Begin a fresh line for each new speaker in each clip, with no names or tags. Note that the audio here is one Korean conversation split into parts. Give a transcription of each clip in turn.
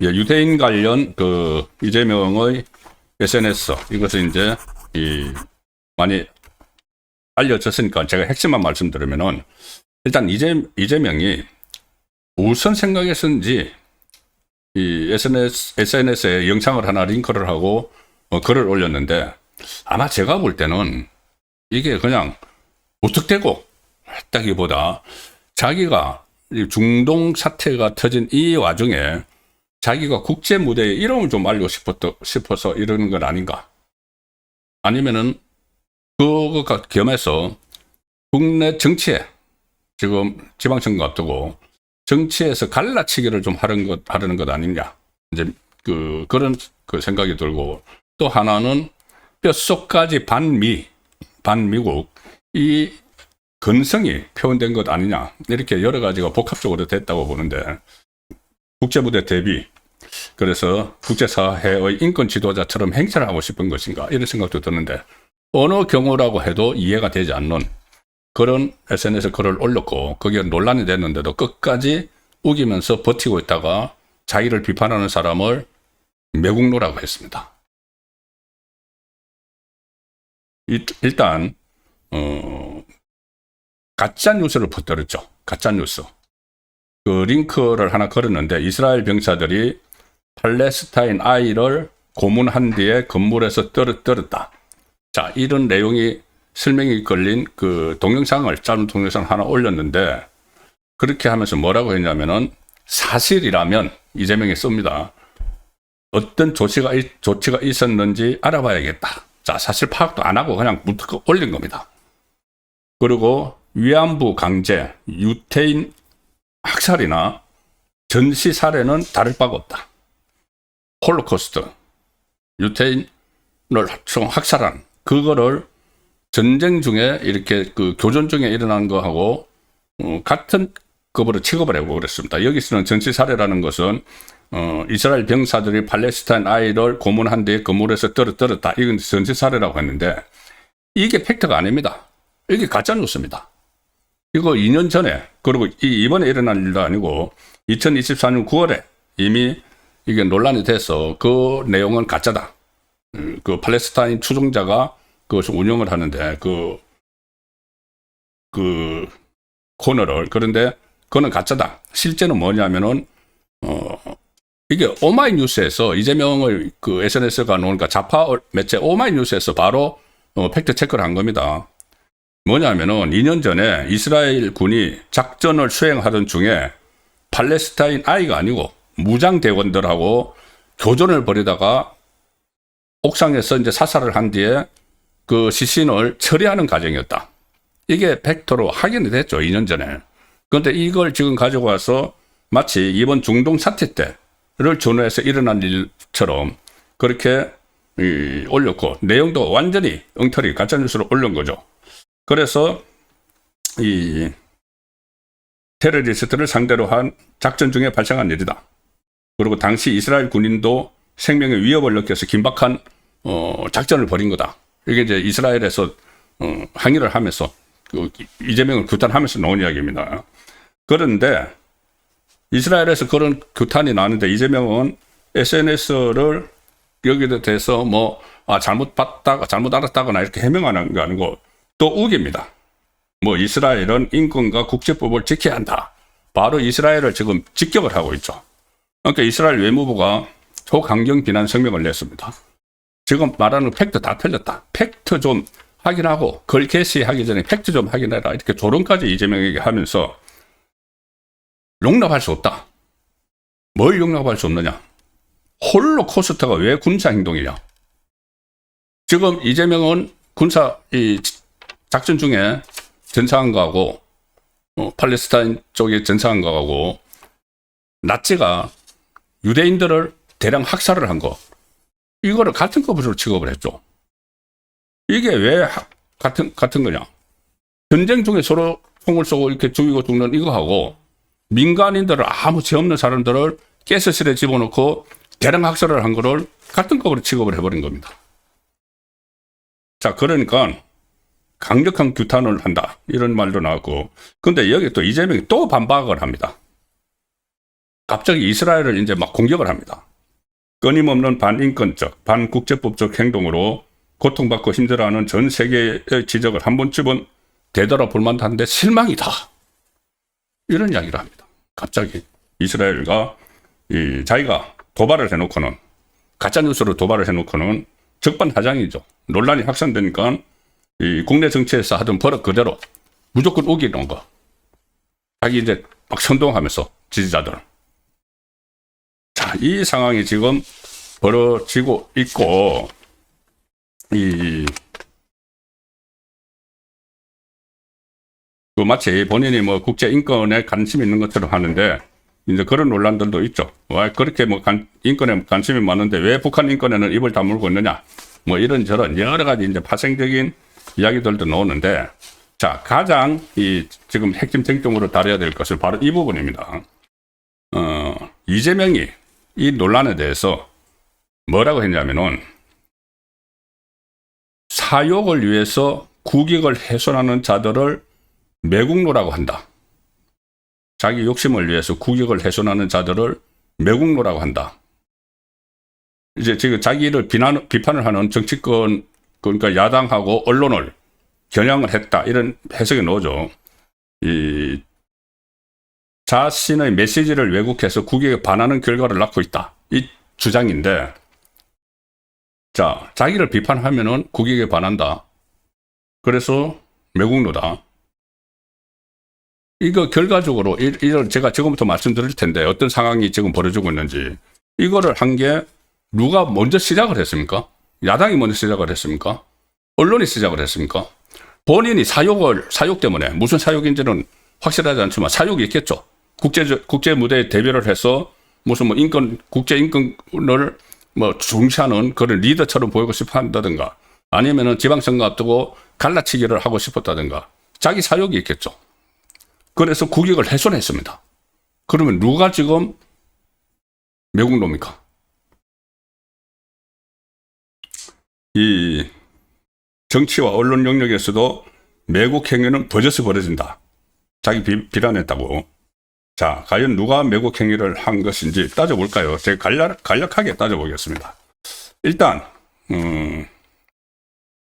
예, 유대인 관련 이재명의 SNS 이것은 이제 많이 알려졌으니까 제가 핵심만 말씀드리면은 일단 이재명이 무슨 생각했는지 이 SNS에 영상을 하나 링크를 하고 글을 올렸는데 아마 제가 볼 때는 이게 그냥 무턱대고 했다기보다 자기가 중동 사태가 터진 이 와중에 자기가 국제 무대에 이름을 좀 알고 싶어서 이러는 건 아닌가. 아니면은 그거 겸해서 국내 정치에 지금 지방선거 앞두고 정치에서 갈라치기를 좀 하려는 것 아닌가. 이제 그런 생각이 들고 또 하나는 뼛속까지 반미국 이 근성이 표현된 것 아니냐. 이렇게 여러 가지가 복합적으로 됐다고 보는데 국제무대 대비 그래서 국제사회의 인권 지도자처럼 행세를 하고 싶은 것인가 이런 생각도 드는데 어느 경우라고 해도 이해가 되지 않는 그런 SNS 글을 올렸고 거기에 논란이 됐는데도 끝까지 우기면서 버티고 있다가 자기를 비판하는 사람을 매국노라고 했습니다. 일단 가짜 뉴스를 퍼뜨렸죠. 가짜 뉴스. 그 링크를 하나 걸었는데 이스라엘 병사들이 팔레스타인 아이를 고문한 뒤에 건물에서 떨었다. 자, 이런 내용이 설명이 걸린 그 동영상을 짧은 동영상 하나 올렸는데 그렇게 하면서 뭐라고 했냐면은 사실이라면 이재명이 씁니다. 어떤 조치가 있었는지 알아봐야겠다. 자, 사실 파악도 안 하고 그냥 무턱 올린 겁니다. 그리고 위안부 강제, 유태인 학살이나 전시 사례는 다를 바가 없다. 홀로코스트, 유태인을 학살한 그거를 전쟁 중에 이렇게 교전 중에 일어난 거하고 같은 급으로 취급을 하고 그랬습니다. 여기서는 전시 사례라는 것은 이스라엘 병사들이 팔레스타인 아이를 고문한 뒤에 건물에서 떨었다. 이건 전시 사례라고 했는데 이게 팩트가 아닙니다. 이게 가짜 뉴스입니다. 이거 2년 전에 그리고 이번에 일어난 일도 아니고 2024년 9월에 이미 이게 논란이 돼서 그 내용은 가짜다. 그 팔레스타인 추종자가 그것을 운영을 하는데 그 코너를 그런데 그거는 가짜다. 실제는 뭐냐면은 이게 오마이뉴스에서 이재명의 그 SNS가 나오니까 좌파 매체 오마이뉴스에서 바로 팩트 체크를 한 겁니다. 뭐냐면은 2년 전에 이스라엘 군이 작전을 수행하던 중에 팔레스타인 아이가 아니고 무장대원들하고 교전을 벌이다가 옥상에서 이제 사살을 한 뒤에 그 시신을 처리하는 과정이었다. 이게 팩트로 확인이 됐죠. 2년 전에. 그런데 이걸 지금 가지고 와서 마치 이번 중동 사태 때를 전후해서 일어난 일처럼 그렇게 올렸고 내용도 완전히 엉터리 가짜뉴스로 올린 거죠. 그래서 이 테러리스트를 상대로 한 작전 중에 발생한 일이다. 그리고 당시 이스라엘 군인도 생명의 위협을 느껴서 긴박한 작전을 벌인 거다. 이게 이제 이스라엘에서 항의를 하면서 이재명을 규탄하면서 나온 이야기입니다. 그런데 이스라엘에서 그런 규탄이 나왔는데 이재명은 SNS를 여기에 대해서 잘못 봤다가 잘못 알았다거나 이렇게 해명하는 거 아니고 또 우깁니다. 이스라엘은 인권과 국제법을 지켜야 한다. 바로 이스라엘을 지금 직격을 하고 있죠. 그러니까 이스라엘 외무부가 초강경 비난声明을 냈습니다. 지금 말하는 팩트 다 틀렸다. 팩트 좀 확인하고 글 게시하기 전에 팩트 좀 확인해라. 이렇게 조롱까지 이재명에게 하면서 용납할 수 없다. 뭘 용납할 수 없느냐. 홀로코스트가 왜 군사행동이냐. 지금 이재명은 작전 중에 전사한 거하고 팔레스타인 쪽에 전사한 거하고 나치가 유대인들을 대량 학살을 한 거 이거를 같은 급으로 취급을 했죠. 이게 왜 같은 거냐. 전쟁 중에 서로 총을 쏘고 이렇게 죽이고 죽는 이거하고 민간인들을 아무 죄 없는 사람들을 가스실에 집어넣고 대량 학살을 한 거를 같은 급으로 취급을 해버린 겁니다. 자, 그러니까 강력한 규탄을 한다. 이런 말도 나왔고. 근데 여기 또 이재명이 또 반박을 합니다. 갑자기 이스라엘을 이제 막 공격을 합니다. 끊임없는 반인권적, 반국제법적 행동으로 고통받고 힘들어하는 전 세계의 지적을 한 번쯤은 되돌아볼 만한데 실망이다. 이런 이야기를 합니다. 갑자기 이스라엘과 자기가 도발을 해놓고는, 가짜뉴스로 도발을 해놓고는 적반하장이죠. 논란이 확산되니까 이 국내 정치에서 하던 버릇 그대로 무조건 우기는 거. 자기 이제 막 선동하면서 지지자들. 자, 이 상황이 지금 벌어지고 있고, 마치 본인이 뭐 국제 인권에 관심이 있는 것처럼 하는데, 이제 그런 논란들도 있죠. 와, 그렇게 뭐 인권에 관심이 많은데 왜 북한 인권에는 입을 다물고 있느냐. 뭐 이런저런 여러 가지 이제 파생적인 이야기들도 나오는데, 자, 가장 지금 핵심 쟁점으로 다뤄야 될 것은 바로 이 부분입니다. 이재명이 이 논란에 대해서 뭐라고 했냐면은, 사욕을 위해서 국익을 훼손하는 자들을 매국노라고 한다. 자기 욕심을 위해서 국익을 훼손하는 자들을 매국노라고 한다. 이제 지금 자기를 비판을 하는 정치권, 그러니까 야당하고 언론을 겨냥을 했다. 이런 해석이 나오죠. 자신의 메시지를 왜곡해서 국익에 반하는 결과를 낳고 있다. 이 주장인데, 자, 자기를 비판하면은 국익에 반한다. 그래서 매국노다. 이거 결과적으로, 이걸 제가 지금부터 말씀드릴 텐데, 어떤 상황이 지금 벌어지고 있는지, 이거를 한 게 누가 먼저 시작을 했습니까? 야당이 먼저 시작을 했습니까? 언론이 시작을 했습니까? 본인이 사욕 때문에, 무슨 사욕인지는 확실하지 않지만 사욕이 있겠죠. 국제 무대에 데뷔를 해서 무슨 뭐 국제 인권을 뭐 중시하는 그런 리더처럼 보이고 싶어 한다든가, 아니면은 지방선거 앞두고 갈라치기를 하고 싶었다든가, 자기 사욕이 있겠죠. 그래서 국익을 훼손했습니다. 그러면 누가 지금 매국노입니까? 이 정치와 언론 영역에서도 매국 행위는 버젓이 벌어진다. 자기 비난했다고. 자, 과연 누가 매국 행위를 한 것인지 따져볼까요? 제가 간략하게 따져보겠습니다. 일단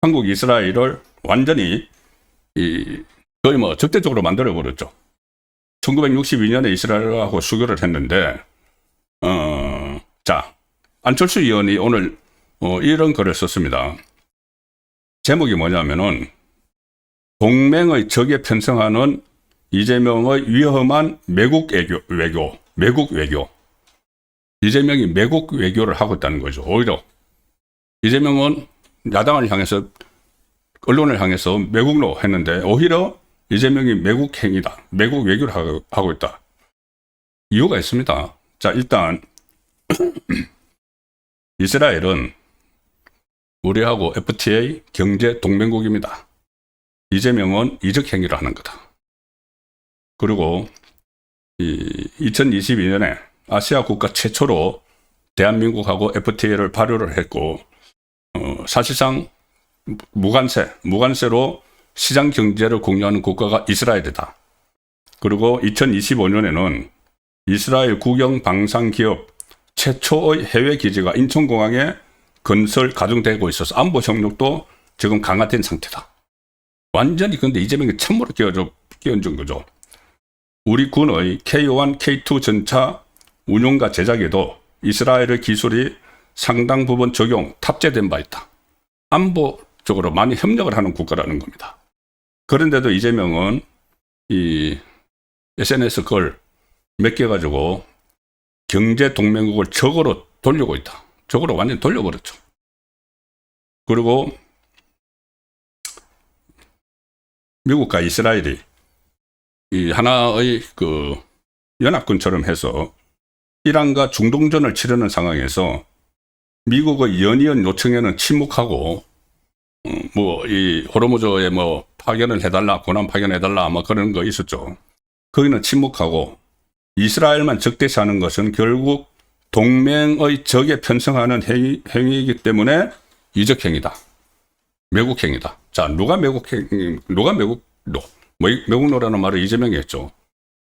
한국 이스라엘을 완전히 거의 뭐 적대적으로 만들어버렸죠. 1962년에 이스라엘하고 수교를 했는데, 자, 안철수 의원이 오늘 이런 글을 썼습니다. 제목이 뭐냐면은, 동맹의 적에 편성하는 이재명의 위험한 매국 외교. 이재명이 매국 외교를 하고 있다는 거죠. 오히려 이재명은 야당을 향해서, 언론을 향해서 매국노 했는데, 오히려 이재명이 매국 행위다. 매국 외교를 하고 있다. 이유가 있습니다. 자, 일단 이스라엘은 우리하고 FTA 경제 동맹국입니다. 이재명은 이적 행위를 하는 거다. 그리고 2022년에 아시아 국가 최초로 대한민국하고 FTA를 발효를 했고, 사실상 무관세로 시장 경제를 공유하는 국가가 이스라엘이다. 그리고 2025년에는 이스라엘 국영 방산 기업 최초의 해외 기지가 인천공항에 건설 가동되고 있어서 안보 협력도 지금 강화된 상태다. 완전히 근데 이재명이 참으로 끼얹은 거죠. 우리 군의 K1, K2 전차 운용과 제작에도 이스라엘의 기술이 상당 부분 탑재된 바 있다. 안보적으로 많이 협력을 하는 국가라는 겁니다. 그런데도 이재명은 이 SNS 글 몇 개 가지고 경제 동맹국을 적으로 돌리고 있다. 적으로 완전히 돌려버렸죠. 그리고 미국과 이스라엘이 이 하나의 그 연합군처럼 해서 이란과 중동전을 치르는 상황에서 미국의 연이은 요청에는 침묵하고, 뭐 이 호르무즈에 뭐 파견을 해달라, 고난 파견해달라, 뭐 그런 거 있었죠. 거기는 침묵하고 이스라엘만 적대시하는 것은 결국 동맹의 적에 편성하는 행위이기 때문에 이적 행위다. 매국행위다. 자, 누가 매국노라는 말을 이재명이 했죠.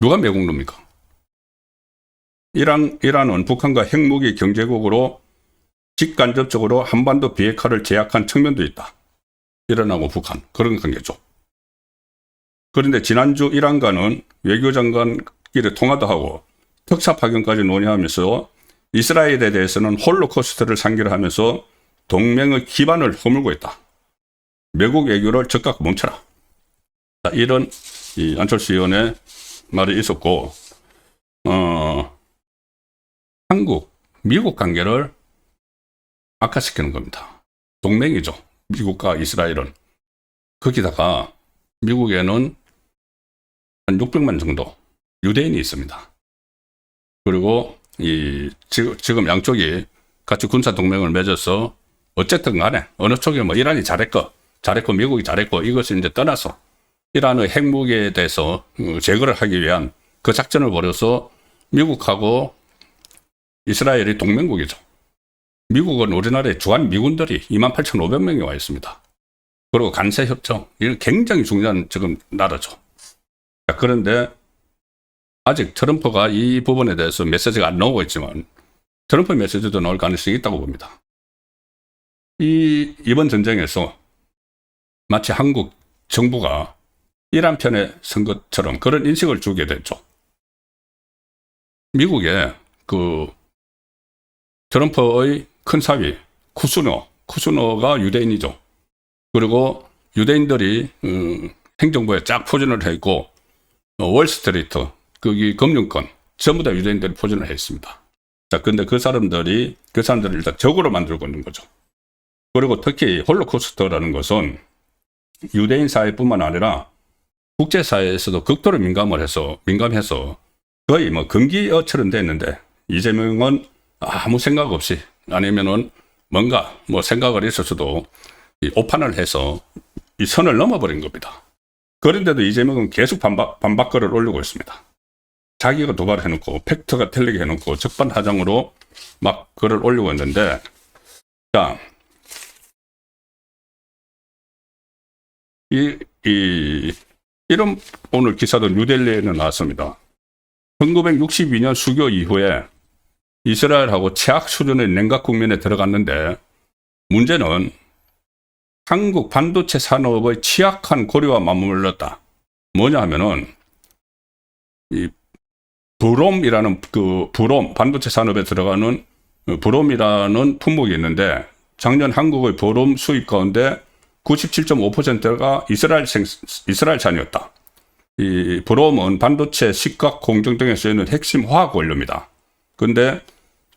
누가 매국노입니까? 이란은 북한과 핵무기 경제국으로 직간접적으로 한반도 비핵화를 제약한 측면도 있다. 이란하고 북한, 그런 관계죠. 그런데 지난주 이란과는 외교장관끼리 통화도 하고 특사 파견까지 논의하면서 이스라엘에 대해서는 홀로코스트를 상기를 하면서 동맹의 기반을 허물고 있다. 매국 외교를 즉각 멈춰라. 자, 이런 안철수 의원의 말이 있었고, 한국, 미국 관계를 악화시키는 겁니다. 동맹이죠. 미국과 이스라엘은. 거기다가 미국에는 한 600만 정도 유대인이 있습니다. 그리고 지금 양쪽이 같이 군사 동맹을 맺어서 어쨌든 간에 어느 쪽이 뭐 이란이 잘했고 미국이 잘했고 이것을 이제 떠나서 이란의 핵무기에 대해서 제거를 하기 위한 그 작전을 벌여서 미국하고 이스라엘이 동맹국이죠. 미국은 우리나라에 주한 미군들이 28,500명이 와 있습니다. 그리고 간세협정, 이건 굉장히 중요한 지금 나라죠. 자, 그런데 아직 트럼프가 이 부분에 대해서 메시지가 안 나오고 있지만 트럼프 메시지도 나올 가능성이 있다고 봅니다. 이번 전쟁에서 마치 한국 정부가 이란 편에 선 것처럼 그런 인식을 주게 됐죠. 미국에 트럼프의 큰 사위 쿠슈너가 유대인이죠. 그리고 유대인들이 행정부에 쫙 포진을 해 있고 월스트리트 거기 금융권 전부 다 유대인들이 포진을 했습니다. 자, 근데 그 사람들을 일단 적으로 만들고 있는 거죠. 그리고 특히 홀로코스트라는 것은 유대인 사회뿐만 아니라 국제사회에서도 극도로 민감해서 거의 뭐 금기어처럼 됐는데 이재명은 아무 생각 없이 아니면은 뭔가 뭐 생각을 있었어도 오판을 해서 이 선을 넘어버린 겁니다. 그런데도 이재명은 계속 반박글을 올리고 있습니다. 자기가 도발해놓고 팩트가 틀리게 해놓고 적반하장으로 막 글을 올리고 있는데, 자, 이런 오늘 기사도 뉴델리에는 나왔습니다. 1962년 수교 이후에 이스라엘하고 최악 수준의 냉각 국면에 들어갔는데 문제는 한국 반도체 산업의 취약한 고리와 맞물렸다. 뭐냐 하면은 이 브롬이라는 브롬 반도체 산업에 들어가는 브롬이라는 품목이 있는데 작년 한국의 브롬 수입 가운데 97.5%가 이스라엘산이었다. 이 브롬은 반도체, 식각, 공정 등에 쓰이는 핵심 화학 원료입니다. 근데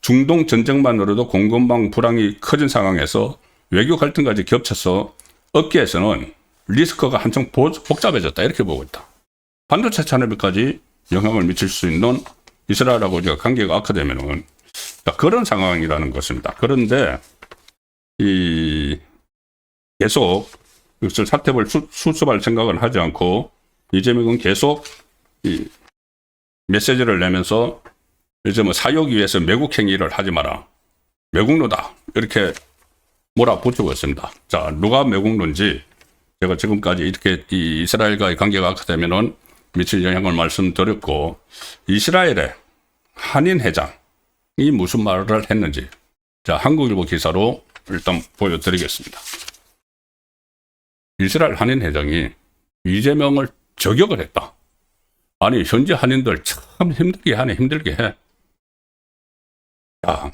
중동 전쟁만으로도 공급망 불황이 커진 상황에서 외교 갈등까지 겹쳐서 업계에서는 리스크가 한층 복잡해졌다 이렇게 보고 있다. 반도체 산업에까지 영향을 미칠 수 있는 이스라엘하고 우리가 관계가 악화되면은 그런 상황이라는 것입니다. 그런데 계속 이것을 사태를 수습할 생각을 하지 않고 이재명은 계속 메시지를 내면서 이제 뭐 사욕 위해서 매국 행위를 하지 마라. 매국노다. 이렇게 몰아붙이고 있습니다. 자, 누가 매국노인지 제가 지금까지 이렇게 이스라엘과의 관계가 악화되면은 미칠 영향을 말씀드렸고, 이스라엘의 한인 회장이 무슨 말을 했는지, 자, 한국일보 기사로 일단 보여드리겠습니다. 이스라엘 한인 회장이 이재명을 저격을 했다. 아니, 현지 한인들 참 힘들게 하네, 힘들게 해. 자,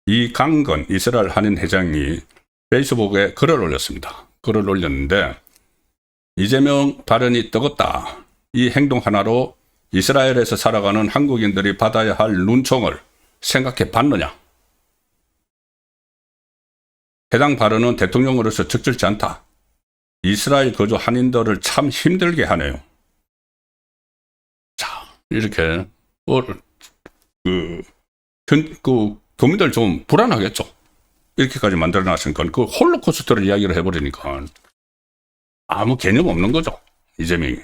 이강건 이스라엘 한인 회장이 페이스북에 글을 올렸습니다. 글을 올렸는데 이재명 발언이 뜨겁다. 이 행동 하나로 이스라엘에서 살아가는 한국인들이 받아야 할 눈총을 생각해 봤느냐. 해당 발언은 대통령으로서 적절치 않다. 이스라엘 거주 한인들을 참 힘들게 하네요. 자, 이렇게 교민들 좀 불안하겠죠. 이렇게까지 만들어놨으니까 그 홀로코스트를 이야기를 해버리니까 아무 개념 없는 거죠. 이재명이.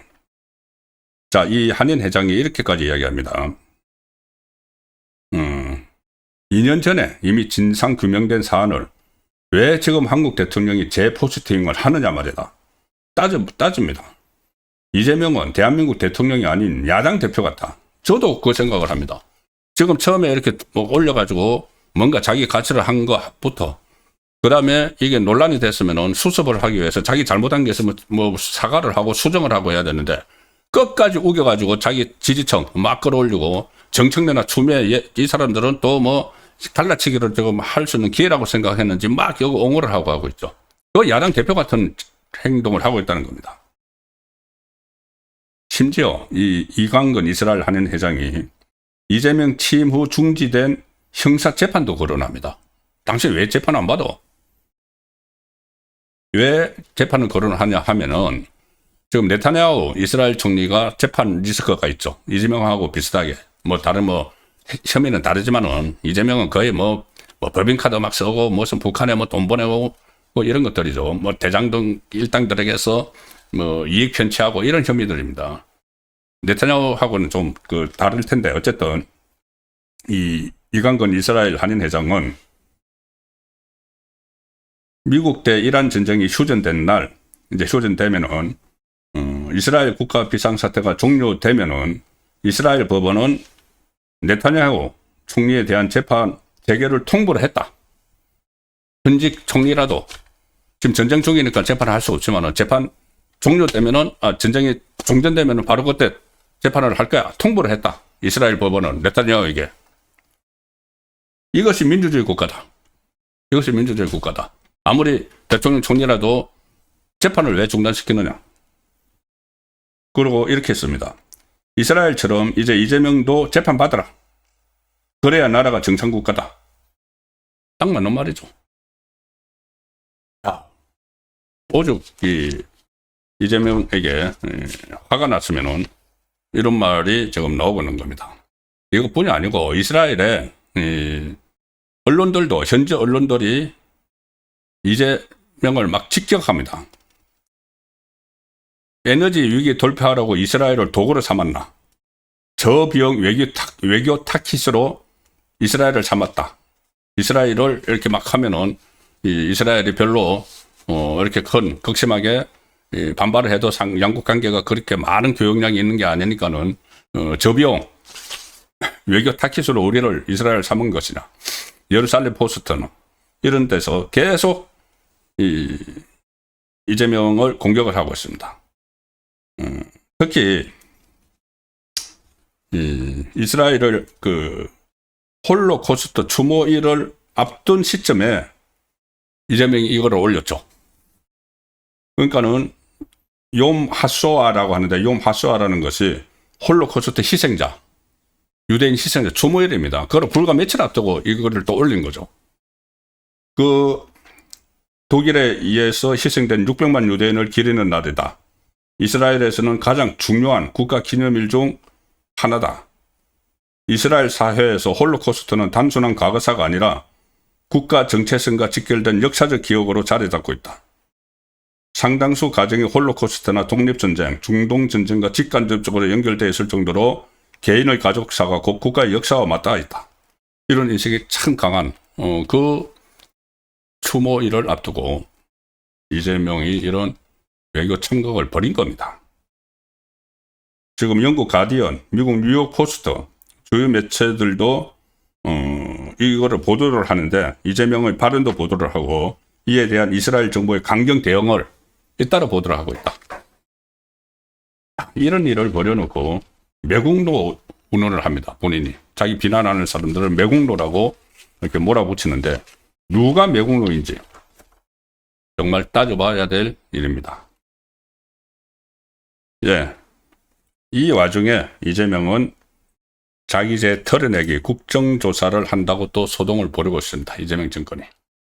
자, 이 한인 회장이 이렇게까지 이야기합니다. 2년 전에 이미 진상 규명된 사안을 왜 지금 한국 대통령이 재포스팅을 하느냐 말이다. 따집니다. 이재명은 대한민국 대통령이 아닌 야당 대표 같다. 저도 그 생각을 합니다. 지금 처음에 이렇게 뭐 올려가지고 뭔가 자기 가치를 한 것부터 그 다음에 이게 논란이 됐으면은 수습을 하기 위해서 자기 잘못한 게 있으면 뭐 사과를 하고 수정을 하고 해야 되는데 끝까지 우겨가지고 자기 지지층 막 끌어올리고 정청래나 추미애 이 사람들은 또 뭐 달라치기를 지금 할 수 있는 기회라고 생각했는지 막 여기 옹호를 하고 있죠. 그 야당 대표 같은 행동을 하고 있다는 겁니다. 심지어 이 이광근 이스라엘 한인 회장이 이재명 취임 후 중지된 형사 재판도 거론합니다. 당시 왜 재판 안 받아? 왜 재판을 거론하냐 하면은 지금 네타냐후 이스라엘 총리가 재판 리스크가 있죠. 이재명하고 비슷하게 뭐 다른 뭐 혐의는 다르지만은 이재명은 거의 뭐 법인카드 막 쓰고 무슨 북한에 뭐 돈 보내고 뭐 이런 것들이죠. 뭐 대장동 일당들에게서 뭐 이익 편취하고 이런 혐의들입니다. 네타냐후하고는 좀 그 다를 텐데 어쨌든 이 이광근 이스라엘 한인 회장은 미국 대 이란 전쟁이 휴전된 날 이제 휴전되면은 이스라엘 국가 비상사태가 종료되면은 이스라엘 법원은 네타냐후 총리에 대한 재판 재개를 통보를 했다. 현직 총리라도 지금 전쟁 중이니까 재판을 할 수 없지만은 재판 종료되면은 전쟁이 종전되면은 바로 그때 재판을 할 거야. 통보를 했다. 이스라엘 법원은 네타냐후에게. 이것이 민주주의 국가다. 이것이 민주주의 국가다. 아무리 대통령 총리라도 재판을 왜 중단시키느냐. 그리고 이렇게 했습니다. 이스라엘처럼 이제 이재명도 재판 받아라. 그래야 나라가 정상국가다. 딱 맞는 말이죠. 자, 오죽 이재명에게 화가 났으면은 이런 말이 지금 나오고 있는 겁니다. 이것뿐이 아니고 이스라엘의 언론들도 현지 언론들이 이재명을 막 직격합니다. 에너지 위기 돌파하라고 이스라엘을 도구로 삼았나? 저비용 외교 타깃으로 이스라엘을 삼았다. 이스라엘을 이렇게 막 하면은 이스라엘이 별로 이렇게 큰 극심하게 반발을 해도 양국 관계가 그렇게 많은 교역량이 있는 게 아니니까는 저비용 외교 타깃으로 우리를 이스라엘 삼은 것이냐. 예루살렘 포스트는 이런 데서 계속 이재명을 공격을 하고 있습니다. 특히 이스라엘을 그 홀로코스트 추모일을 앞둔 시점에 이재명이 이거를 올렸죠. 그러니까는 욤 하쏘아라고 하는데 욤 하쏘아라는 것이 홀로코스트 희생자, 유대인 희생자 추모일입니다. 그걸 불과 며칠 앞두고 이거를 또 올린 거죠. 그 독일에 의해서 희생된 600만 유대인을 기리는 날이다. 이스라엘에서는 가장 중요한 국가 기념일 중 하나다. 이스라엘 사회에서 홀로코스트는 단순한 과거사가 아니라 국가 정체성과 직결된 역사적 기억으로 자리 잡고 있다. 상당수 가정이 홀로코스트나 독립전쟁, 중동전쟁과 직간접적으로 연결되어 있을 정도로 개인의 가족사가 곧 국가의 역사와 맞닿아 있다. 이런 인식이 참 강한 그 추모일을 앞두고 이재명이 이런 외교 참극을 벌인 겁니다. 지금 영국 가디언, 미국 뉴욕 포스트 주요 매체들도 이거를 보도를 하는데 이재명의 발언도 보도를 하고 이에 대한 이스라엘 정부의 강경 대응을 잇따라 보도를 하고 있다. 이런 일을 벌여놓고 매국노 운운을 합니다. 본인이. 자기 비난하는 사람들을 매국노라고 이렇게 몰아붙이는데 누가 매국노인지 정말 따져봐야 될 일입니다. 예. 이 와중에 이재명은 자기 죄 털어내기 국정조사를 한다고 또 소동을 벌이고 있습니다. 이재명 정권이.